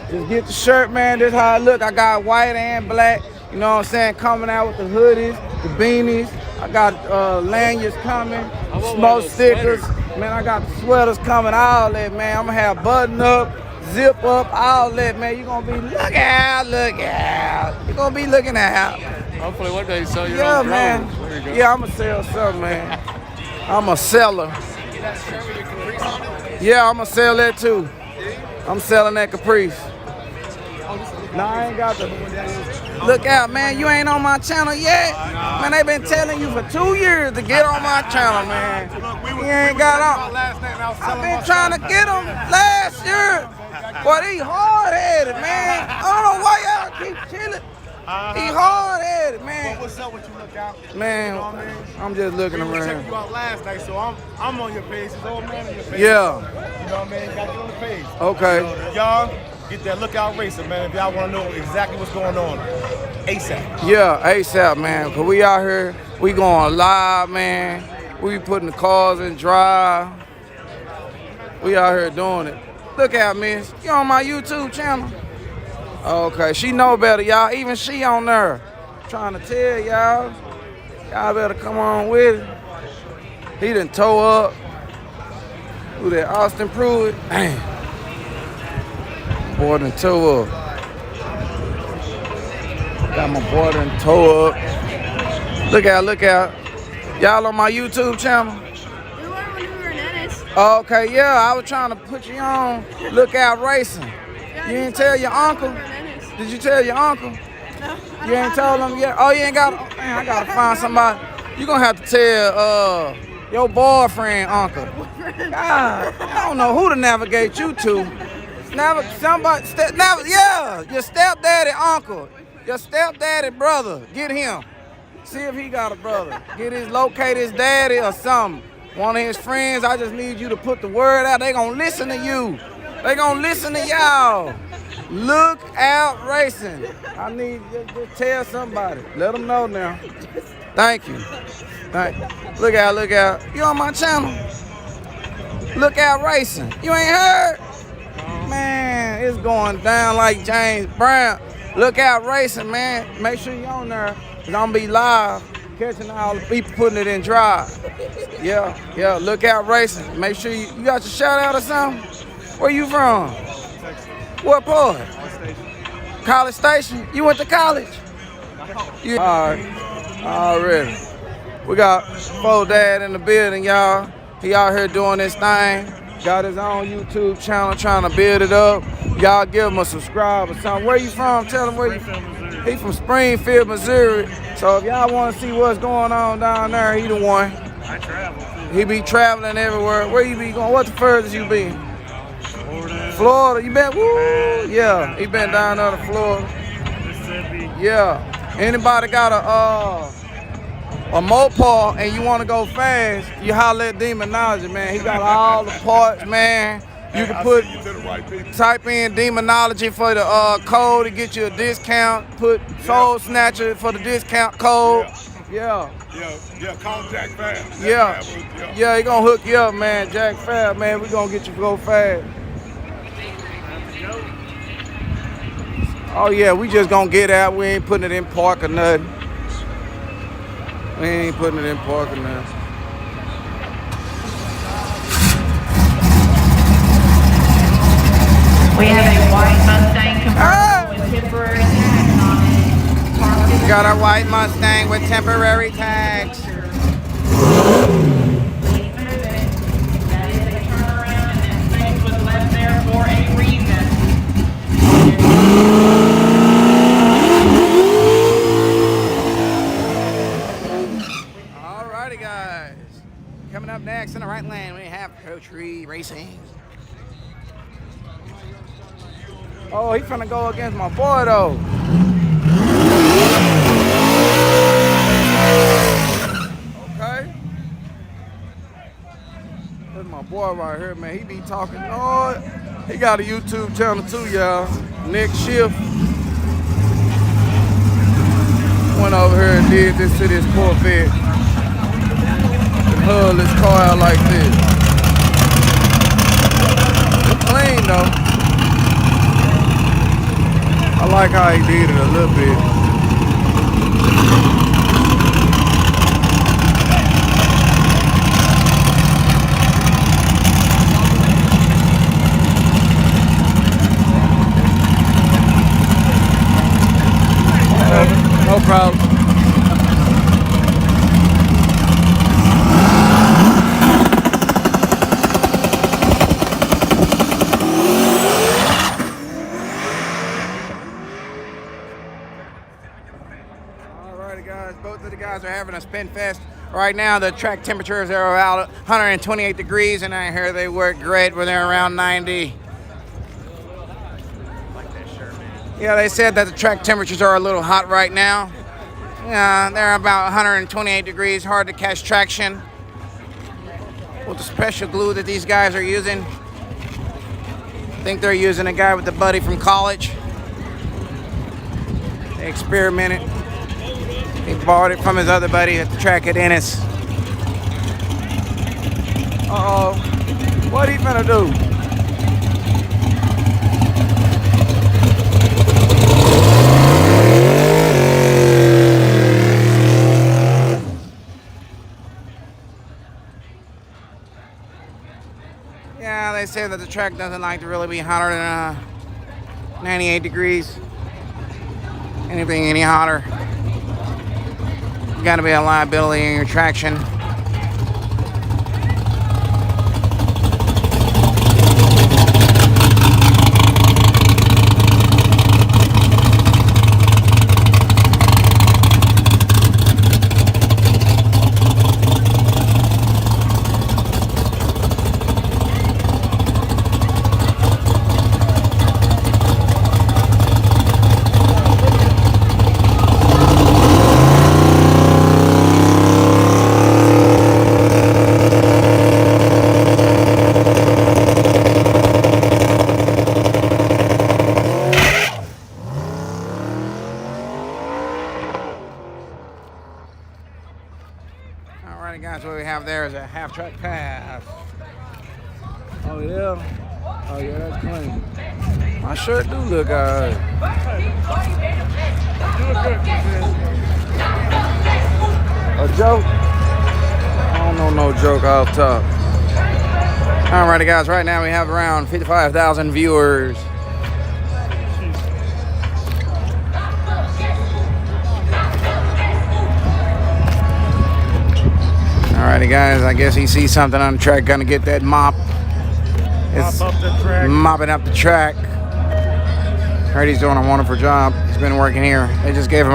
Just get the shirt, man. This how I look. I got white and black. You know what I'm saying? Coming out with the hoodies, the beanies. I got lanyards coming, smoke stickers. Man, I got the sweaters coming, all that, man. I'm gonna have button up, zip up, all that, man. You gonna be look out, look out. You gonna be looking out. Hopefully one day you sell your own man. There you go. Yeah, I'm gonna sell something, man. I'm a seller. Yeah, I'm gonna sell that too. I'm selling that Caprice. No, I ain't got the. Look out, man. You ain't on my channel yet. Man, they been telling you for 2 years to get on my channel, man. You ain't got on. I've been trying to get them last year. Boy, he hard-headed, man. I don't know why y'all keep chilling. He hard-headed, man. What's up with you, look out? Man, you know what I mean? I'm just looking around. Check you out last night, so I'm on your page. This old man on your page. Yeah. You know what I mean? Got you on the page. Okay. So, y'all get that Lookout Racing, man. If y'all want to know exactly what's going on, ASAP. Yeah, ASAP, man. Cause we out here, we going live, man. We putting the cars in drive. We out here doing it. Look out, miss. You on my YouTube channel? Okay, she know better, y'all. Even she on there. Trying to tell y'all. Y'all better come on with it. He done tow up. Who that? Austin Pruitt. Damn. Boy done tow up. Got my boy done tow up. Look out, look out. Y'all on my YouTube channel? We were when we were in Ennis. Okay, yeah, I was trying to put you on Lookout Racing. Yeah, You didn't tell your uncle? Did you tell your uncle? No. You ain't told him yet? Oh, you ain't got it? Man, I gotta find somebody. You gonna have to tell your boyfriend uncle. God, I don't know who to navigate you to. Yeah, your stepdaddy uncle. Your stepdaddy brother. Get him. See if he got a brother. Locate his daddy or something. One of his friends, I just need you to put the word out. They gonna listen to you. They gonna listen to y'all. Look out racing. I need just tell somebody. Let them know now. Thank you. Look out, look out. You on my channel? Look out racing. You ain't heard? Man, it's going down like James Brown. Look out racing, man. Make sure you on there. Cause I'm gonna be live, catching all the people putting it in drive. Yeah, look out racing. Make sure you got your shout out or something? Where you from? What part? College Station. You went to college? All right, already. We got Fo Dad in the building, y'all. He out here doing this thing. Got his own YouTube channel, trying to build it up. Y'all give him a subscribe or something. Where you from? Tell him where you from. He from Springfield, Missouri. So if y'all want to see what's going on down there, he the one. I travel too. He be traveling everywhere. Where you be going? What's the furthest you be? Florida. You been? Woo! Yeah, he been down there to Florida. Mississippi. Yeah. Anybody got a Mopar and you want to go fast, you holler at Demonology, man. He got all the parts, man. You can type in Demonology for the code to get you a discount. Put Soul Snatcher for the discount code. Yeah, call Jack Fab. Yeah, he gonna hook you up, man. Jack Fab, man, we gonna get you to go fast. Oh yeah, we just gonna get out. We ain't putting it in park or nothing. We ain't putting it in park or nothing. We have a white Mustang convertible with temporary tags on it. Got a white Mustang with temporary tags. Please move it. That is a turnaround, and that space was left there for a reason. Alrighty, guys. Coming up next in the right lane, we have Country Racing. Oh, he finna go against my boy though. Okay. That's my boy right here, man. He be talking. Oh, he got a YouTube channel too, y'all. Nick Schiff. Went over here and did this to this Corvette. And hulled this car out like this. It's clean though. like how he did it a little bit. No problem. Alrighty guys, both of the guys are having a spin fest. Right now the track temperatures are about 128 degrees and I hear they work great when they're around 90. Yeah, they said that the track temperatures are a little hot right now. Yeah, they're about 128 degrees, hard to catch traction. With the special glue that these guys are using. I think they're using a guy with a buddy from college. They experimented. He bought it from his other buddy at the track at Ennis. Uh-oh. What he finna do? Yeah, they say that the track doesn't like to really be hotter than 98 degrees. Anything any hotter, you gotta be a liability in your traction. Alrighty guys, what we have there is a half track pass. Oh yeah? Oh yeah, that's clean. My shirt do look alright. A joke? I don't know no joke off top. Alrighty guys, right now we have around 55,000 viewers. Alrighty guys, I guess he sees something on the track, gonna get that mop. It's mopping up the track. Heard he's doing a wonderful job. He's been working here. They just gave him